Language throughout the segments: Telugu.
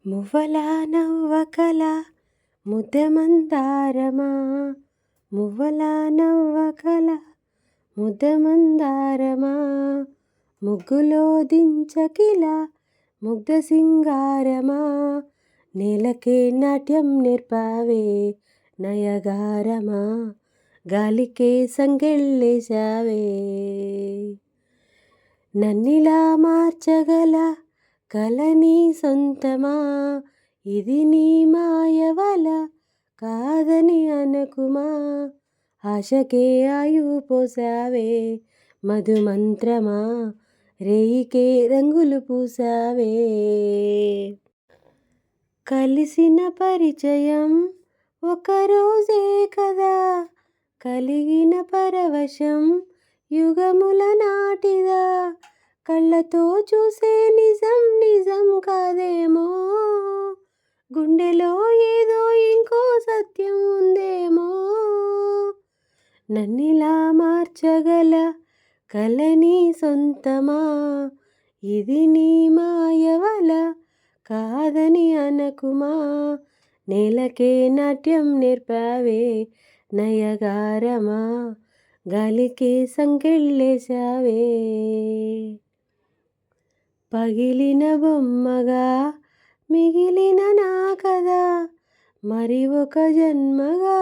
మువ్వల నవ్వకల ముద్దమందారమా, మువ్వల నవ్వకల ముద్దమందారమా, ముగ్గులో దించకిల ముగ్ధ సింగారమా, నేలకే నాట్యం నేర్పావే నయగారమా, గాలికే సంకెళ్ళేశావే. నన్నిలా మార్చగల కల నీ సొంతమా, ఇది నీ మాయవల కాదని అనకుమా, ఆశకే ఆయువు పోసావే మధుమంత్రమా, రేయికే రంగులు పూసావే. కలిసిన పరిచయం ఒకరోజే కదా, కలిగిన పరవశం యుగముల నాటిదా, కళ్ళతో చూసే నిజం నిజం కాదేమో, గుండెలో ఏదో ఇంకో సత్యం ఉందేమో. నన్నిలా మార్చగల కల నీ సొంతమా, ఇది నీ మాయవల కాదని అనకుమా, నేలకే నాట్యం నేర్పావే నయగారమా, గాలికే సంకెళ్ళేశావే. పగిలిన బొమ్మగా మిగిలిన నా కదా, మరి ఒక జన్మగా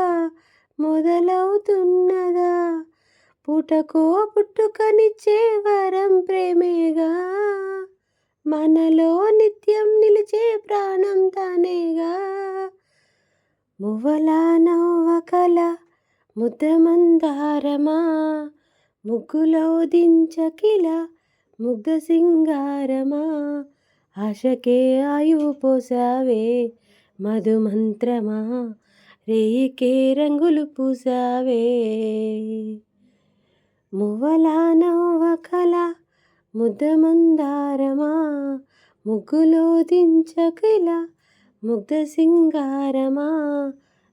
మొదలవుతున్నదా, పుటకో పుట్టుకనిచ్చే వరం ప్రేమేగా, మనలో నిత్యం నిలిచే ప్రాణం తానేగా. మువ్వల నవ్వకల ముద్దమందారమా, ముగ్గులో దించకిల ముగ్ధ సింగారమా, ఆశకే ఆయువు పోసావే మధుమంత్రమా, రేయికే రంగులు పూసావే. మువ్వల నవ్వకల ముద్దమందారమా, ముగ్గులో దించకిల ముగ్ధ సింగారమా,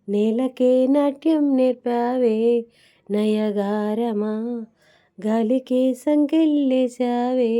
నేలకే నాట్యం నేర్పావే నయగారమా, గాలికే సంకెళ్ళేశావే.